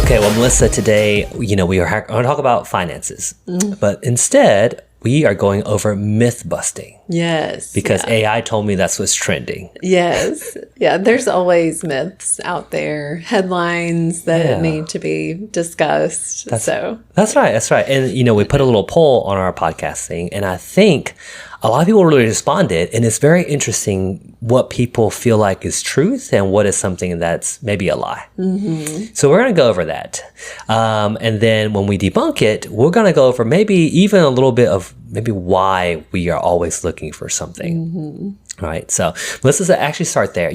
Okay, well, Melissa, today, we are going to talk about finances, but instead, we are going over myth busting. Yes. Because AI told me that's what's trending. Yes. Yeah, there's always myths out there, headlines that need to be discussed. That's right. And, we put a little poll on our podcast thing, and I think a lot of people really responded, and it's very interesting what people feel like is truth and what is something that's maybe a lie. Mm-hmm. So we're going to go over that. And then when we debunk it, we're going to go over maybe even a little bit of maybe why we are always looking for something. Mm-hmm. Right? So let's actually start there.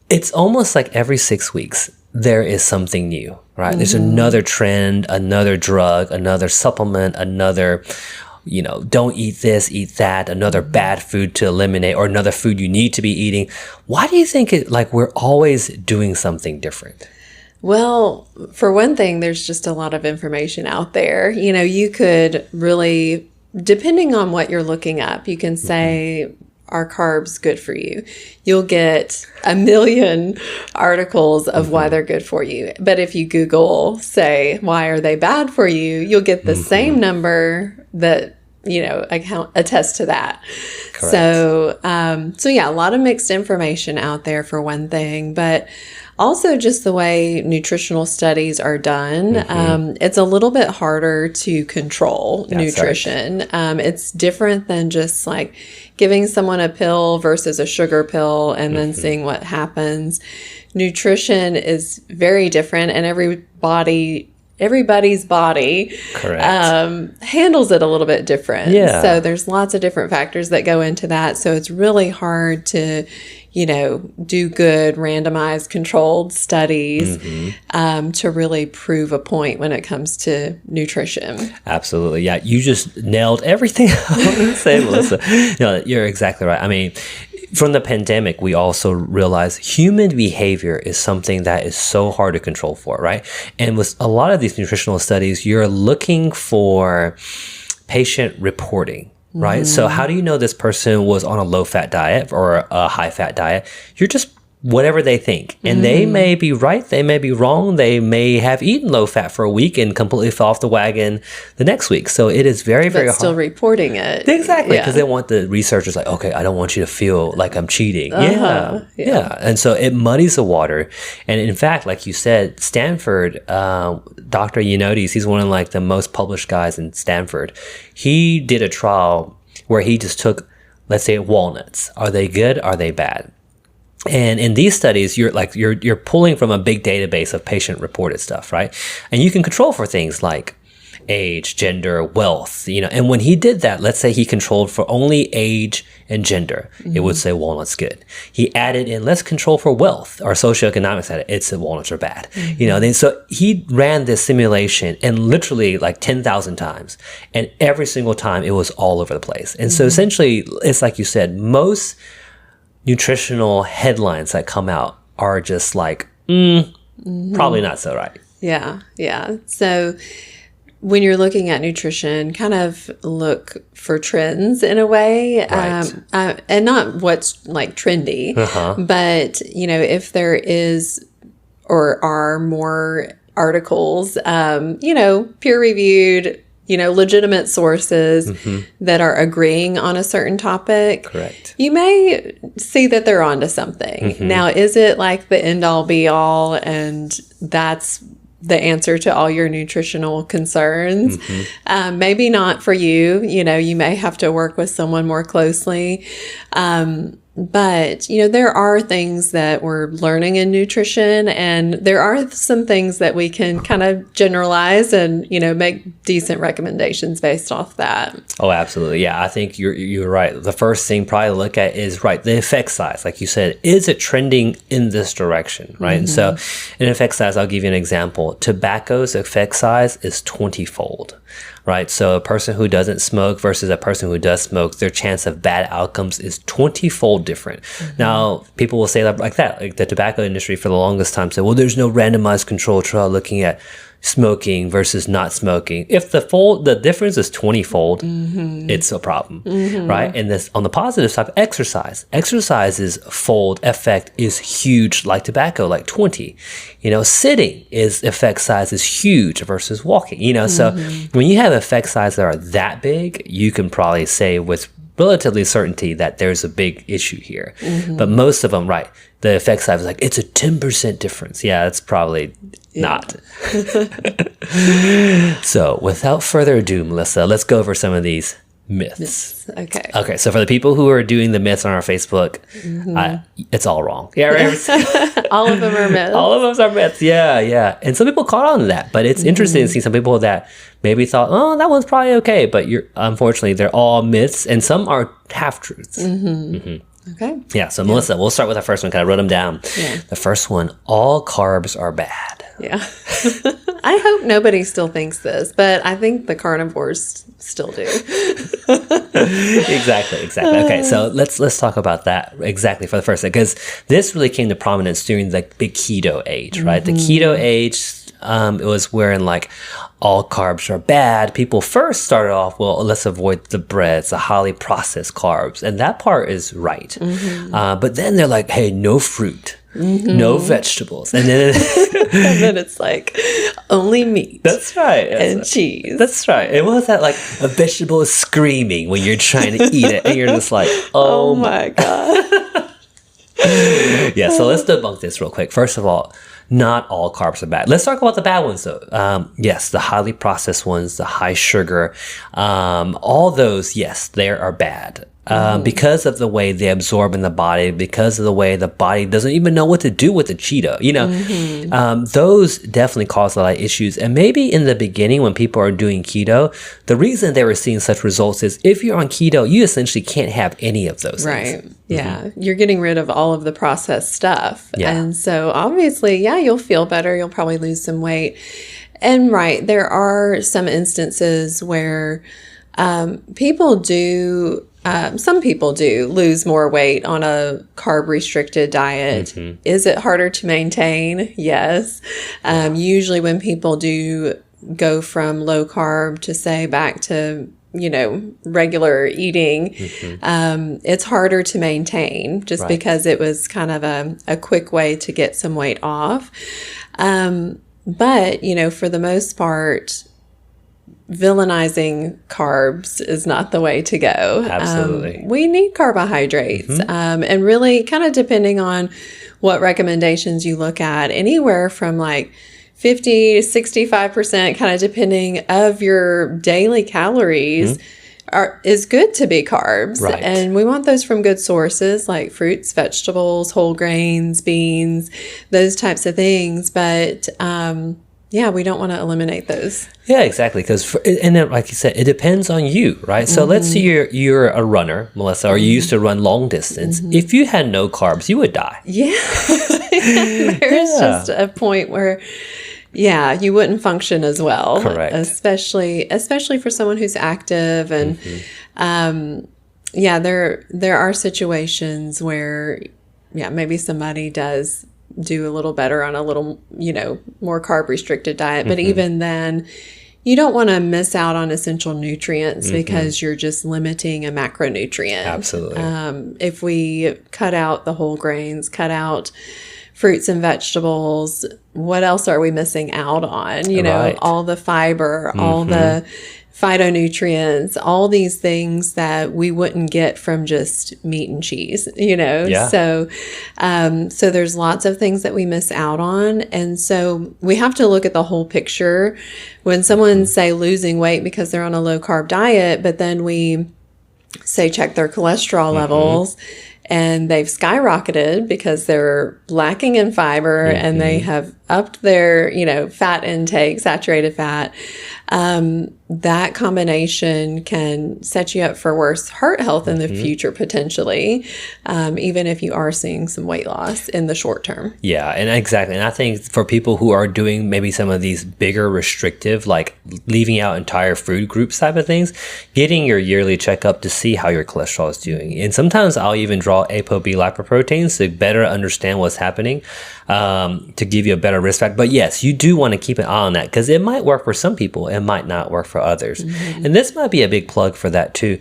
It's almost like every 6 weeks, there is something new, right? Mm-hmm. There's another trend, another drug, another supplement, another... don't eat this, eat that, another bad food to eliminate, or another food you need to be eating. Why do you think we're always doing something different? Well, for one thing, there's just a lot of information out there. You could really, depending on what you're looking up, you can say, are carbs good for you? You'll get a million articles of why they're good for you. But if you Google, say, why are they bad for you? You'll get the same number that, attest to that. Correct. So yeah, a lot of mixed information out there for one thing, but also just the way nutritional studies are done, it's a little bit harder to control nutrition. Right. It's different than just like giving someone a pill versus a sugar pill and then seeing what happens. Nutrition is very different, and everybody's body handles it a little bit different. Yeah. So there's lots of different factors that go into that. So it's really hard to, do good randomized controlled studies to really prove a point when it comes to nutrition. Absolutely. Yeah. You just nailed everything I was going to say, Melissa. You're exactly right. I mean, from the pandemic, we also realized human behavior is something that is so hard to control for, right? And with a lot of these nutritional studies, you're looking for patient reporting, right? So how do you know this person was on a low-fat diet or a high-fat diet? You're just whatever they think. And they may be right, they may be wrong, they may have eaten low fat for a week and completely fell off the wagon the next week. So it is very, very hard. Still reporting it. Exactly, because they want the researchers like, okay, I don't want you to feel like I'm cheating. Yeah. And so it muddies the water. And in fact, like you said, Stanford, Dr. Ioannidis, he's one of the most published guys in Stanford. He did a trial where he just took, let's say, walnuts. Are they good? Are they bad? And in these studies, you're pulling from a big database of patient-reported stuff, right? And you can control for things like age, gender, wealth, And when he did that, let's say he controlled for only age and gender, it would say walnuts good. He added in, let's control for wealth or socioeconomic status, it said walnuts are bad. Then so he ran this simulation and literally 10,000 times, and every single time it was all over the place. And so essentially, it's like you said, most nutritional headlines that come out are just probably not so right. Yeah. So when you're looking at nutrition, kind of look for trends in a way, right. And not what's trendy, but if there is or are more articles, peer-reviewed, legitimate sources that are agreeing on a certain topic. Correct. You may see that they're onto something. Now, is it the end all be all and that's the answer to all your nutritional concerns? Maybe not for you. You may have to work with someone more closely. But, there are things that we're learning in nutrition, and there are some things that we can kind of generalize and, make decent recommendations based off that. Oh, absolutely. Yeah, I think you're right. The first thing probably to look at is, the effect size. Like you said, is it trending in this direction, right? And so in effect size, I'll give you an example. Tobacco's effect size is 20-fold. Right. So a person who doesn't smoke versus a person who does smoke, their chance of bad outcomes is 20-fold different. Now, people will say that like that. Like the tobacco industry for the longest time said, well, there's no randomized control trial looking at smoking versus not smoking, if the difference is 20-fold, it's a problem, right? And this on the positive side, exercise's fold effect is huge, like tobacco, like 20. Sitting is effect size is huge versus walking. So when you have effect size that are that big, you can probably say with relatively certainty that there's a big issue here. But most of them, right, the effect size is like, it's a 10% difference. Yeah, it's probably not. So without further ado, Melissa, let's go over some of these myths. Okay, so for the people who are doing the myths on our Facebook, it's all wrong. Yeah, right? All of them are myths. All of them are myths. Yeah. And some people caught on to that, but it's interesting to see some people that maybe thought, oh, that one's probably okay, but unfortunately, they're all myths, and some are half-truths. Okay. Yeah, so Melissa, we'll start with our first one, because I wrote them down. Yeah. The first one, all carbs are bad. Yeah. I hope nobody still thinks this, but I think the carnivores still do. Exactly. Okay, so let's talk about that exactly for the first thing, because this really came to prominence during the big keto age, right? The keto age, it was wherein like all carbs are bad. People first started off, well, let's avoid the breads, the highly processed carbs, and that part is right. But then they're like, hey, no fruit. No vegetables, and then and then it's like only meat. That's right, and cheese. That's right. It was that like a vegetable is screaming when you're trying to eat it, and you're just like, oh my god. Yeah, so let's debunk this real quick. First of all, not all carbs are bad. Let's talk about the bad ones though. Yes, the highly processed ones, the high sugar, all those, yes, they are bad. Because of the way they absorb in the body, because of the way the body doesn't even know what to do with the Cheeto, those definitely cause a lot of issues. And maybe in the beginning when people are doing keto, the reason they were seeing such results is if you're on keto, you essentially can't have any of those things. Right. Yeah. You're getting rid of all of the processed stuff. Yeah. And so obviously, yeah, you'll feel better. You'll probably lose some weight. And right, there are some instances where people do... some people do lose more weight on a carb restricted diet. Is it harder to maintain? Yes. Usually when people do go from low carb to say back to, regular eating, it's harder to maintain just because it was kind of a quick way to get some weight off. But, for the most part, villainizing carbs is not the way to go. Absolutely. We need carbohydrates. And really kind of depending on what recommendations you look at, anywhere from like 50 to 65%, kind of depending of your daily calories is good to be carbs. Right. And we want those from good sources like fruits, vegetables, whole grains, beans, those types of things. But, yeah, we don't want to eliminate those. Yeah, exactly. Because, and then, like you said, it depends on you, right? So let's say you're a runner, Melissa, or you used to run long distance. If you had no carbs, you would die. Yeah. There's just a point where, you wouldn't function as well. Correct. Especially for someone who's active. And, there are situations where, maybe somebody does do a little better on a little, more carb restricted diet. But even then, you don't want to miss out on essential nutrients because you're just limiting a macronutrient. Absolutely. If we cut out the whole grains, cut out fruits and vegetables, what else are we missing out on? Right. All the fiber, all the phytonutrients, all these things that we wouldn't get from just meat and cheese, Yeah. So there's lots of things that we miss out on. And so we have to look at the whole picture. When someone say losing weight because they're on a low carb diet, but then we say check their cholesterol levels and they've skyrocketed because they're lacking in fiber and they have upped their, fat intake, saturated fat. that combination can set you up for worse heart health in the future, potentially, even if you are seeing some weight loss in the short term. Yeah, and exactly. And I think for people who are doing maybe some of these bigger restrictive, like leaving out entire food groups type of things, getting your yearly checkup to see how your cholesterol is doing. And sometimes I'll even draw ApoB lipoproteins to better understand what's happening, to give you a better risk factor. But yes, you do want to keep an eye on that because it might work for some people. It might not work for others. And this might be a big plug for that too.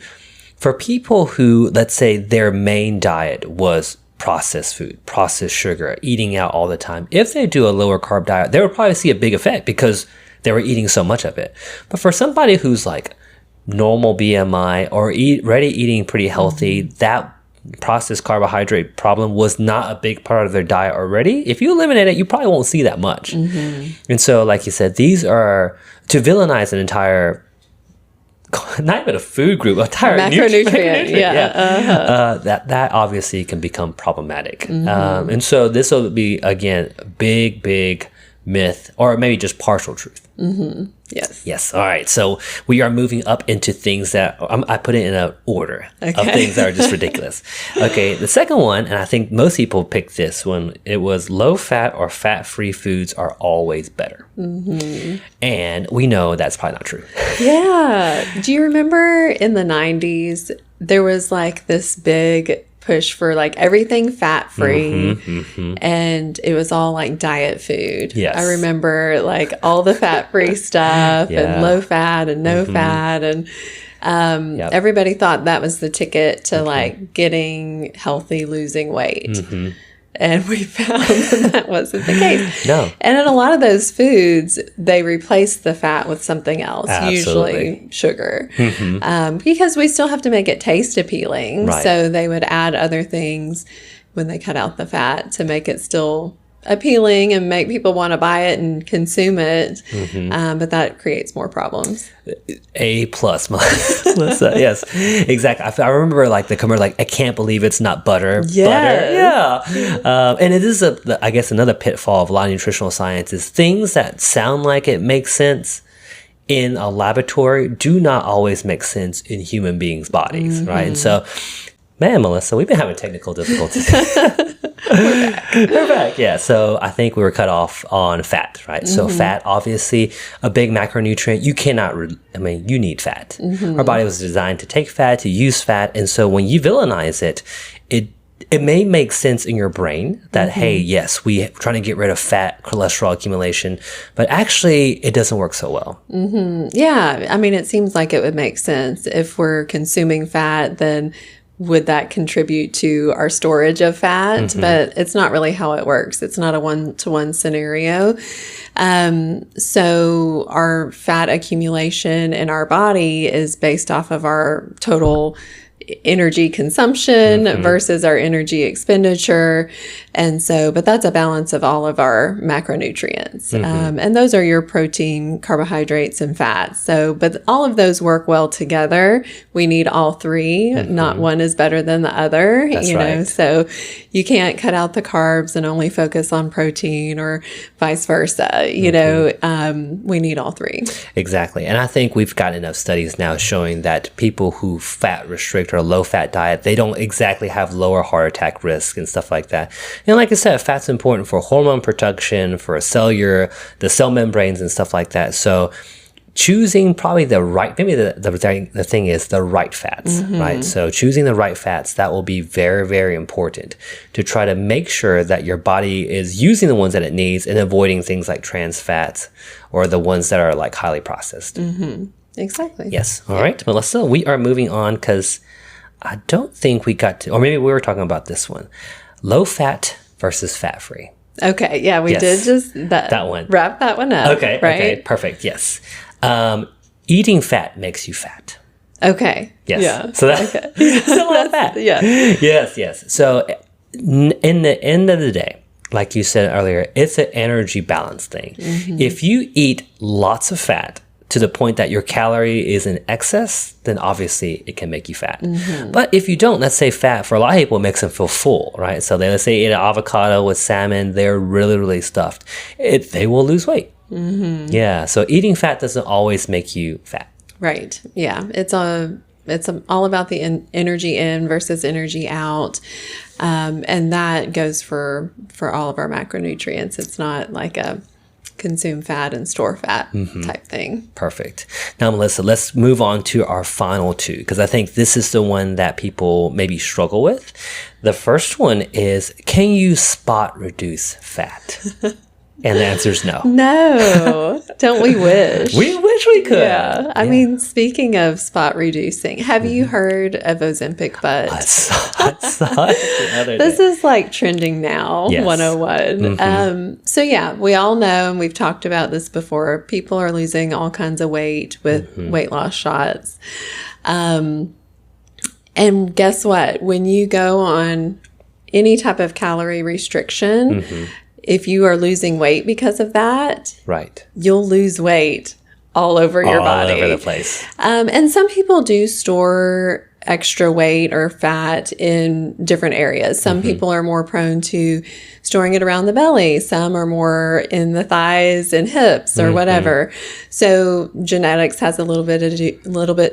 For people who, let's say their main diet was processed food, processed sugar, eating out all the time, if they do a lower carb diet, they would probably see a big effect because they were eating so much of it. But for somebody who's like normal BMI or already eating pretty healthy, that processed carbohydrate problem was not a big part of their diet already. If you eliminate it, you probably won't see that much. And so, like you said, these are to villainize an entire, not even a food group, entire macronutrient. That obviously can become problematic. And so this will be, again, a big myth, or maybe just partial truth. Yes. All right. So we are moving up into things that I put it in an order of things that are just ridiculous. Okay. The second one, and I think most people picked this one, it was low fat or fat free foods are always better. And we know that's probably not true. Yeah. Do you remember in the 90s, there was like this big push for like everything fat free, and it was all like diet food. Yes. I remember like all the fat free stuff and low fat and no fat, and everybody thought that was the ticket to like getting healthy, losing weight. And we found that wasn't the case. No. And in a lot of those foods, they replaced the fat with something else, usually sugar, because we still have to make it taste appealing. Right. So they would add other things when they cut out the fat to make it still appealing and make people want to buy it and consume it. But that creates more problems. A plus, Melissa. Yes, exactly. I remember like the commercial, like, I can't believe it's not butter. Yes. Butter. Yeah. And it is, I guess, another pitfall of a lot of nutritional science is things that sound like it makes sense in a laboratory do not always make sense in human beings' bodies, right? And so, man, Melissa, we've been having technical difficulties. We're back. Yeah. So I think we were cut off on fat, right? So fat, obviously, a big macronutrient. You cannot, you need fat. Our body was designed to take fat, to use fat. And so when you villainize it, it may make sense in your brain that, hey, yes, we're trying to get rid of fat, cholesterol accumulation, but actually it doesn't work so well. Yeah. I mean, it seems like it would make sense. If we're consuming fat, then would that contribute to our storage of fat? But it's not really how it works. It's not a one-to-one scenario. So our fat accumulation in our body is based off of our total energy consumption versus our energy expenditure. And so, but that's a balance of all of our macronutrients. And those are your protein, carbohydrates, and fats. So, but all of those work well together. We need all three. Not one is better than the other. That's know, right. so you can't cut out the carbs and only focus on protein or vice versa. You know, we need all three. Exactly. And I think we've got enough studies now showing that people who fat restrict or a low fat diet, they don't exactly have lower heart attack risk and stuff like that. And like I said, fat's important for hormone production, for the cell membranes and stuff like that. So choosing probably the right, maybe the thing is the right fats, right? So choosing the right fats, that will be very, very important to try to make sure that your body is using the ones that it needs and avoiding things like trans fats or the ones that are like highly processed. Exactly. Yes. All right, Melissa, we are moving on because I don't think we got to, or maybe we were talking about this one, low fat versus fat free. Okay. Yeah, we did just that one. Wrap that one up. Okay. Right? Okay. Perfect. Yes. Eating fat makes you fat. Okay. Yes. Yeah. So that's a lot of fat. Yeah. Yes. So in the end of the day, like you said earlier, it's an energy balance thing. If you eat lots of fat to the point that your calorie is in excess, then obviously it can make you fat. But if you don't, let's say fat, for a lot of people, it makes them feel full, right? So let's say eat an avocado with salmon, they're really, really stuffed. They will lose weight. Yeah. So eating fat doesn't always make you fat. Right. Yeah. It's all about the energy in versus energy out. And that goes for all of our macronutrients. It's not like a consume fat and store fat type thing. Perfect. Now, Melissa, let's move on to our final two, because I think this is the one that people maybe struggle with. The first one is, can you spot reduce fat? And the answer is no. No. Don't we wish? We wish we could. Yeah. I mean, speaking of spot reducing, have you heard of Ozempic Butt? I saw it the other This day. is like trending now, Yes. 101. So yeah, we all know, and we've talked about this before, people are losing all kinds of weight with weight loss shots. And guess what? When you go on any type of calorie restriction, if you are losing weight because of that, Right. you'll lose weight all over your body. All over the place. And some people do store extra weight or fat in different areas. Some people are more prone to storing it around the belly. Some are more in the thighs and hips or whatever. So genetics has a little bit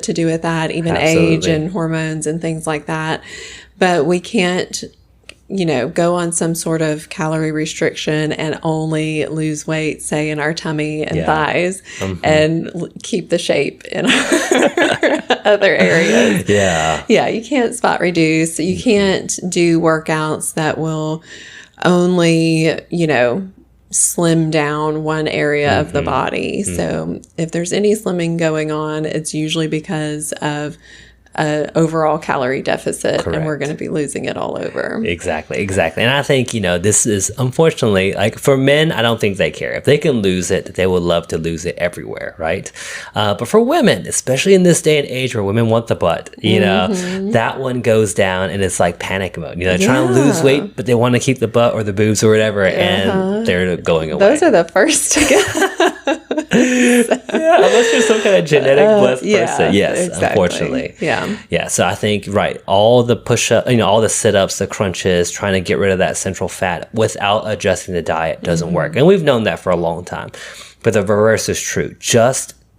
to do with that, even age Absolutely. and hormones and things like that. But we can't, go on some sort of calorie restriction and only lose weight, say, in our tummy and thighs, and keep the shape in our other areas. Yeah. Yeah, you can't spot reduce. You can't do workouts that will only, slim down one area of the body. So if there's any slimming going on, it's usually because of an overall calorie deficit, and we're going to be losing it all over. Exactly. And I think, this is unfortunately, like for men, I don't think they care. If they can lose it, they would love to lose it everywhere, right? But for women, especially in this day and age where women want the butt, that one goes down and it's like panic mode. They're trying to lose weight, but they want to keep the butt or the boobs or whatever, and they're going away. Those are the first to go. Unless you're some kind of genetic blessed person. Yes, exactly. Unfortunately. Yeah. So I think, all the push-up, all the sit-ups, the crunches, trying to get rid of that central fat without adjusting the diet doesn't work. And we've known that for a long time. But the reverse is true.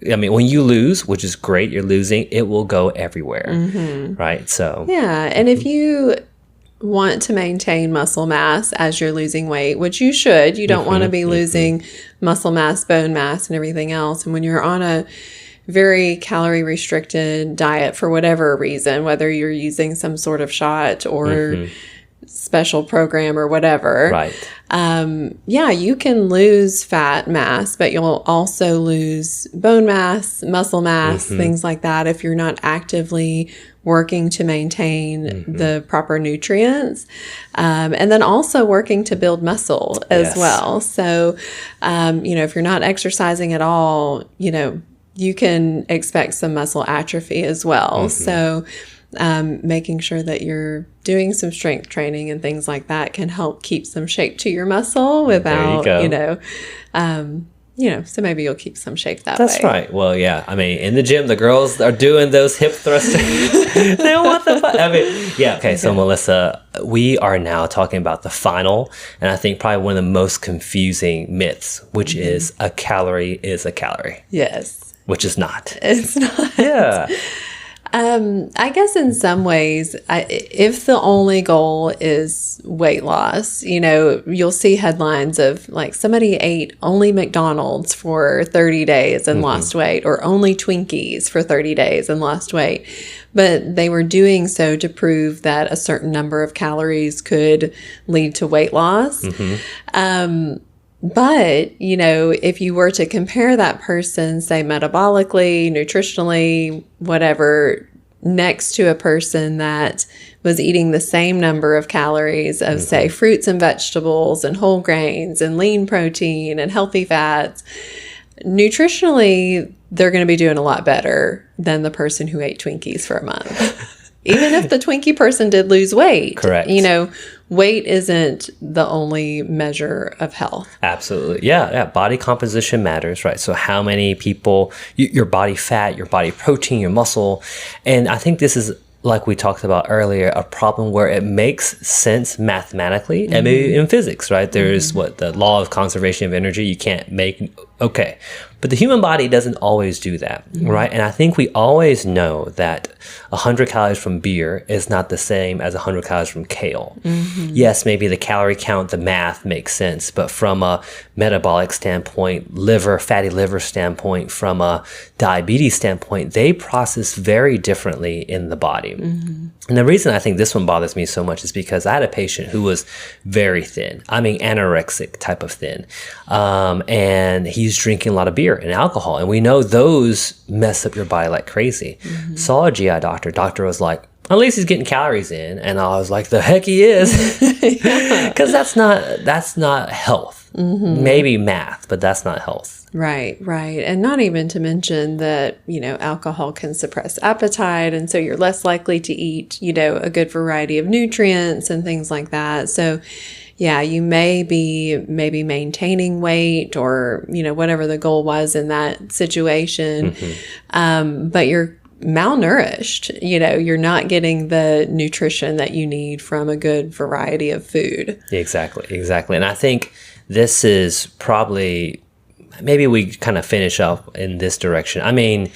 When you lose, which is great, you're losing, it will go everywhere. Right? So. Yeah. And if you want to maintain muscle mass as you're losing weight, which you should, you don't want to be losing muscle mass, bone mass, and everything else. And when you're on a very calorie restricted diet for whatever reason, whether you're using some sort of shot or special program or whatever, you can lose fat mass, but you'll also lose bone mass, muscle mass, things like that if you're not actively working to maintain the proper nutrients, and then also working to build muscle as well. So, if you're not exercising at all, you can expect some muscle atrophy as well. So making sure that you're doing some strength training and things like that can help keep some shape to your muscle without, so maybe you'll keep some shape that way. That's right. Well, yeah. In the gym, the girls are doing those hip thrusters. They want the butt. Okay. So Melissa, we are now talking about the final, and I think probably one of the most confusing myths, which is a calorie is a calorie. Yes. Which is not. It's not. Yeah. I guess in some ways, if the only goal is weight loss, you'll see headlines of like somebody ate only McDonald's for 30 days and lost weight, or only Twinkies for 30 days and lost weight. But they were doing so to prove that a certain number of calories could lead to weight loss. But, if you were to compare that person, say metabolically, nutritionally, whatever, next to a person that was eating the same number of calories of, say, fruits and vegetables and whole grains and lean protein and healthy fats, nutritionally, they're going to be doing a lot better than the person who ate Twinkies for a month. Even if the Twinkie person did lose weight. Correct. Weight isn't the only measure of health. Absolutely. Yeah. Body composition matters, right? So how many people, your body fat, your body protein, your muscle. And I think this is, like we talked about earlier, a problem where it makes sense mathematically and maybe in physics, right? There's the law of conservation of energy. You can't make Okay. But the human body doesn't always do that, right? And I think we always know that 100 calories from beer is not the same as 100 calories from kale. Yes, maybe the calorie count, the math makes sense, but from a metabolic standpoint, fatty liver standpoint, from a diabetes standpoint, they process very differently in the body. And the reason I think this one bothers me so much is because I had a patient who was very thin. I mean, anorexic type of thin. And he's drinking a lot of beer and alcohol. And we know those mess up your body like crazy. Saw a GI doctor. Doctor was like, at least he's getting calories in. And I was like, the heck he is. Because that's not health. Maybe math, but that's not health. Right. And not even to mention that, alcohol can suppress appetite. And so you're less likely to eat, a good variety of nutrients and things like that. So yeah, you may be maybe maintaining weight or, whatever the goal was in that situation. But you're malnourished, you're not getting the nutrition that you need from a good variety of food. Exactly. And I think this is probably, maybe we kind of finish up in this direction. I mean,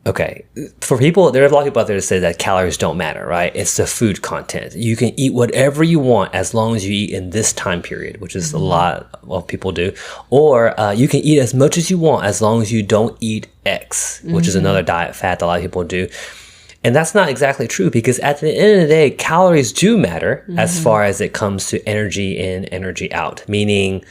okay, for people, there are a lot of people out there that say that calories don't matter, right? It's the food content. You can eat whatever you want as long as you eat in this time period, which is a lot of people do. Or you can eat as much as you want as long as you don't eat X, which is another diet fad that a lot of people do. And that's not exactly true, because at the end of the day, calories do matter as far as it comes to energy in, energy out. Meaning,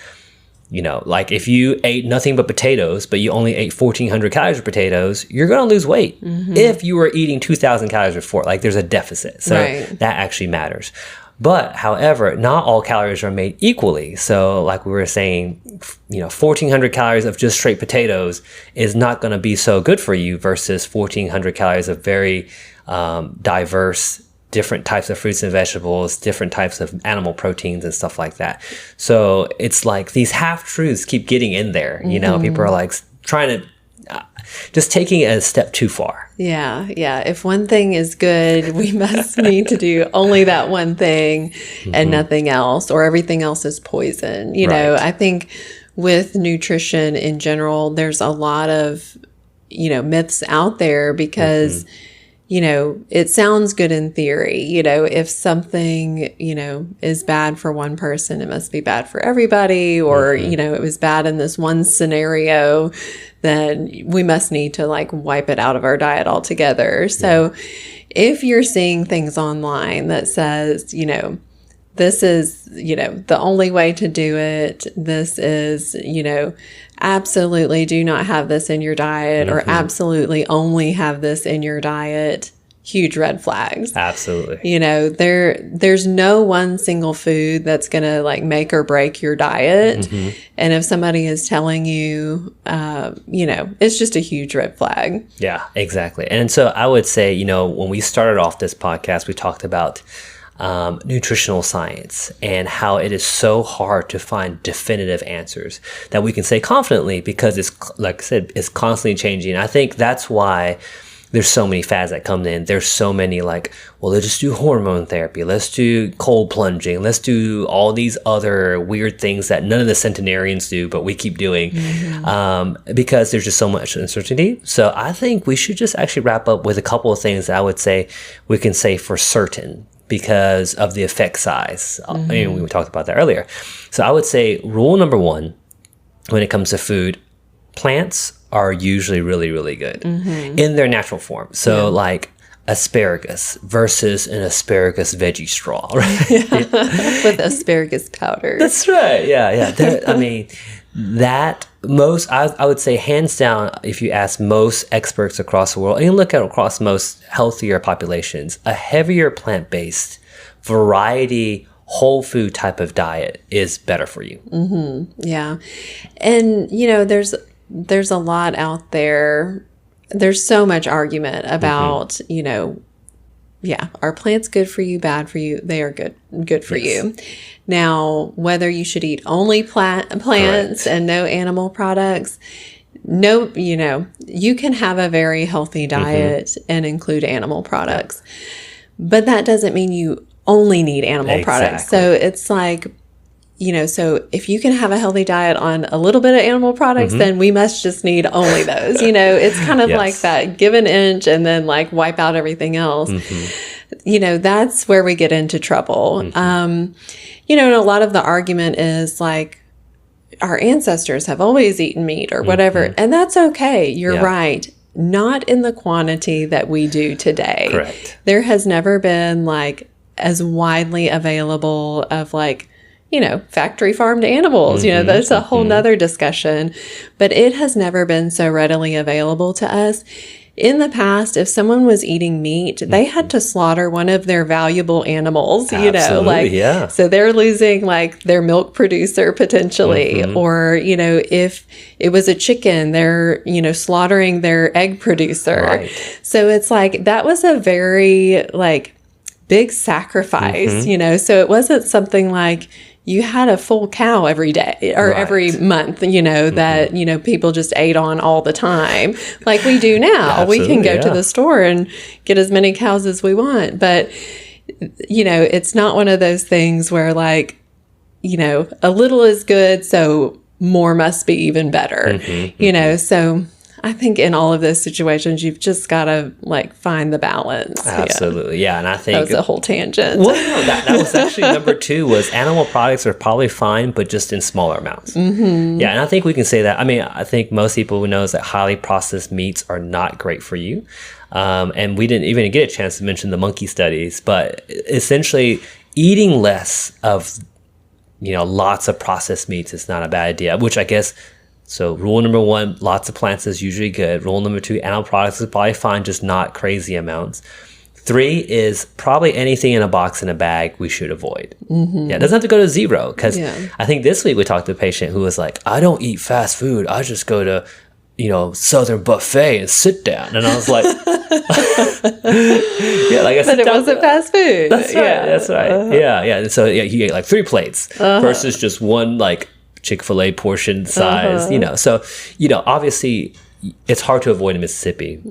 like if you ate nothing but potatoes, but you only ate 1,400 calories of potatoes, you're going to lose weight. If you were eating 2,000 calories before, like there's a deficit. So that actually matters. But however, not all calories are made equally. So like we were saying, 1,400 calories of just straight potatoes is not going to be so good for you versus 1,400 calories of very diverse different types of fruits and vegetables, different types of animal proteins and stuff like that. So it's like these half-truths keep getting in there. People are like trying to, just taking it a step too far. Yeah. If one thing is good, we must need to do only that one thing and nothing else, or everything else is poison. I think with nutrition in general, there's a lot of, myths out there because it sounds good in theory. If something, is bad for one person, it must be bad for everybody. Or, it was bad in this one scenario, then we must need to like wipe it out of our diet altogether. So if you're seeing things online that says, this is, the only way to do it, this is, absolutely do not have this in your diet, or absolutely only have this in your diet, huge red flags. Absolutely. There's no one single food that's going to like make or break your diet. And if somebody is telling you, it's just a huge red flag. Yeah, exactly. And so I would say, when we started off this podcast, we talked about nutritional science and how it is so hard to find definitive answers that we can say confidently, because it's, like I said, it's constantly changing. I think that's why there's so many fads that come in. There's so many like, well, let's just do hormone therapy. Let's do cold plunging. Let's do all these other weird things that none of the centenarians do, but we keep doing because there's just so much uncertainty. So I think we should just actually wrap up with a couple of things that I would say we can say for certain, because of the effect size. We talked about that earlier. So I would say rule number one, when it comes to food, plants are usually really, really good in their natural form. So like asparagus versus an asparagus veggie straw, right? With asparagus powder. That's right. Yeah. I would say hands down, if you ask most experts across the world, and you look at across most healthier populations, a heavier plant-based variety, whole food type of diet is better for you. Yeah. And, there's a lot out there. There's so much argument about, are plants good for you, bad for you? They are good for you. Now, whether you should eat only plants and no animal products, you can have a very healthy diet and include animal products. But that doesn't mean you only need animal products. So it's like, so if you can have a healthy diet on a little bit of animal products, then we must just need only those. It's kind of like that, give an inch and then like wipe out everything else. That's where we get into trouble. And a lot of the argument is like, our ancestors have always eaten meat or whatever. And that's okay. You're right. Not in the quantity that we do today. Correct. There has never been like as widely available of like, factory farmed animals, that's a whole nother discussion, but it has never been so readily available to us. In the past, if someone was eating meat, they had to slaughter one of their valuable animals, so they're losing like their milk producer potentially, or, if it was a chicken, they're, slaughtering their egg producer. Right. So it's like, that was a very like big sacrifice, so it wasn't something like you had a full cow every day or every month, that, people just ate on all the time like we do now. We can go to the store and get as many cows as we want. But, it's not one of those things where like, a little is good, so more must be even better, so I think in all of those situations, you've just got to like find the balance. Absolutely. Yeah. And I think that was a whole tangent. Well, no, that was actually number 2 was animal products are probably fine, but just in smaller amounts. Yeah. And I think we can say that. I mean, I think most people know that highly processed meats are not great for you. And we didn't even get a chance to mention the monkey studies, but essentially eating less of, lots of processed meats is not a bad idea, which I guess. So rule number 1, lots of plants is usually good. Rule number 2, animal products is probably fine, just not crazy amounts. 3 is probably anything in a box in a bag we should avoid. Yeah, it doesn't have to go to 0 because I think this week we talked to a patient who was like, I don't eat fast food. I just go to, Southern buffet and sit down. And I was like, but it wasn't fast food. That's right. That's right. Yeah. And so he ate like 3 plates versus just one like Chick-fil-A portion size, So, obviously it's hard to avoid in Mississippi,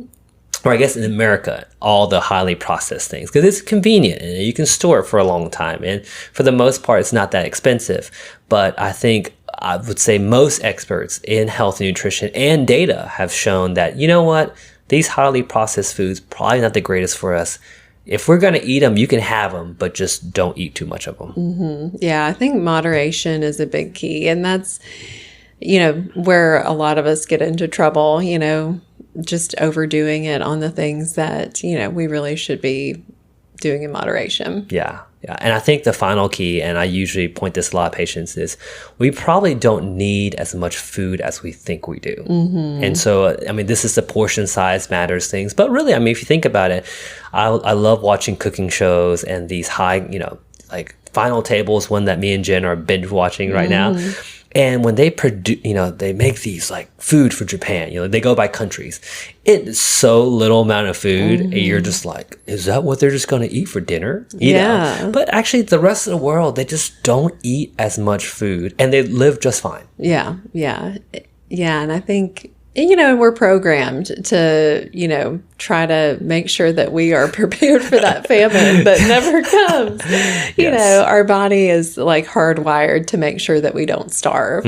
or I guess in America, all the highly processed things, because it's convenient and you can store it for a long time. And for the most part, it's not that expensive. But I think I would say most experts in health and nutrition and data have shown that, these highly processed foods probably not the greatest for us. If we're going to eat them, you can have them, but just don't eat too much of them. Yeah, I think moderation is a big key. And that's, where a lot of us get into trouble, just overdoing it on the things that, we really should be doing in moderation. Yeah. And I think the final key, and I usually point this to a lot of patients, is we probably don't need as much food as we think we do. And so, I mean, this is the portion size matters things. But really, I mean, if you think about it, I love watching cooking shows and these high, like Final Table is one that me and Jen are binge watching right now. And when they produce, they make these like food for Japan, they go by countries. It is so little amount of food. And you're just like, is that what they're just going to eat for dinner? You know? But actually the rest of the world, they just don't eat as much food and they live just fine. Yeah. And I think, we're programmed to, try to make sure that we are prepared for that famine that never comes. Our body is like hardwired to make sure that we don't starve.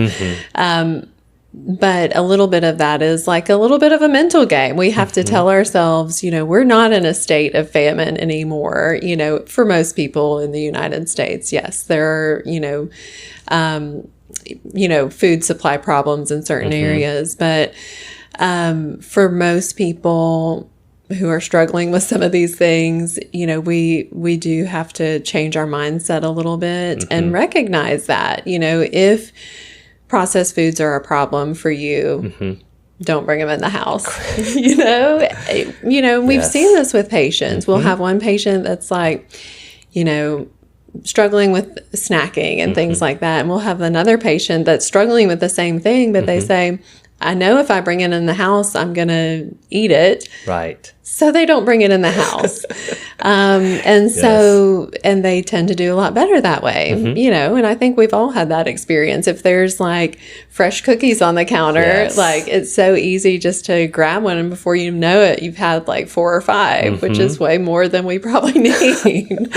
But a little bit of that is like a little bit of a mental game. We have to tell ourselves, we're not in a state of famine anymore. For most people in the United States, yes, there are, food supply problems in certain areas. But for most people who are struggling with some of these things, we do have to change our mindset a little bit and recognize that, if processed foods are a problem for you, don't bring them in the house. We've seen this with patients. We'll have one patient that's like, struggling with snacking and things like that. And we'll have another patient that's struggling with the same thing, but they say, I know if I bring it in the house, I'm going to eat it. Right. So they don't bring it in the house. And they tend to do a lot better that way, and I think we've all had that experience. If there's like fresh cookies on the counter, like it's so easy just to grab one, and before you know it, you've had like 4 or 5, which is way more than we probably need.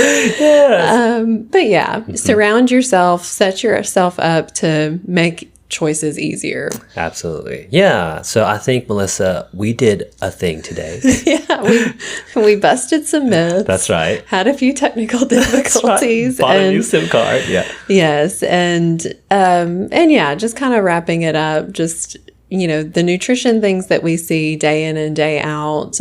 But surround yourself, set yourself up to make choices easier. Absolutely. Yeah. So I think, Melissa, we did a thing today. we busted some myths. That's right. Had a few technical difficulties. Right. Bought a new SIM card. Yeah. Yes. And just kind of wrapping it up, just, the nutrition things that we see day in and day out,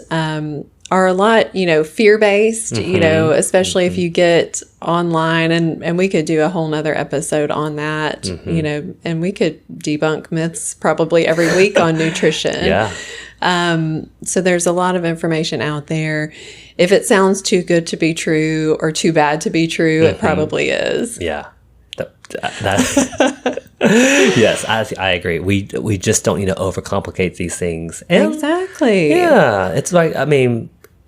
are a lot, fear-based, especially if you get online, and we could do a whole nother episode on that, and we could debunk myths probably every week on nutrition. Yeah. So there's a lot of information out there. If it sounds too good to be true or too bad to be true, it probably is. Yeah. Yes, I agree. We just don't need to overcomplicate these things. And exactly. Yeah. It's like,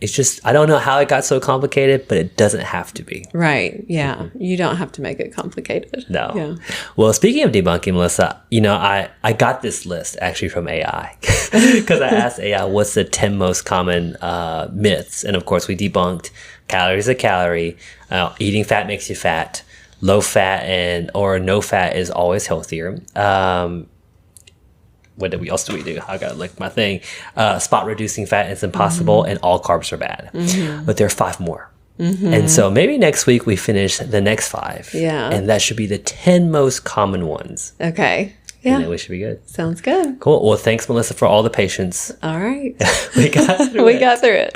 it's just, I don't know how it got so complicated, but it doesn't have to be. Right. Yeah. You don't have to make it complicated. No. Yeah. Well, speaking of debunking, Melissa, I got this list actually from AI because I asked AI what's the 10 most common myths. And of course, we debunked calories a calorie, eating fat makes you fat, low fat or no fat is always healthier. What else do we do? I gotta look my thing. Spot reducing fat is impossible, and all carbs are bad. But there are 5 more. And so maybe next week we finish the next 5. Yeah. And that should be the 10 most common ones. Okay. Yeah. And then we should be good. Sounds good. Cool. Well, thanks, Melissa, for all the patience. All right. We got through it.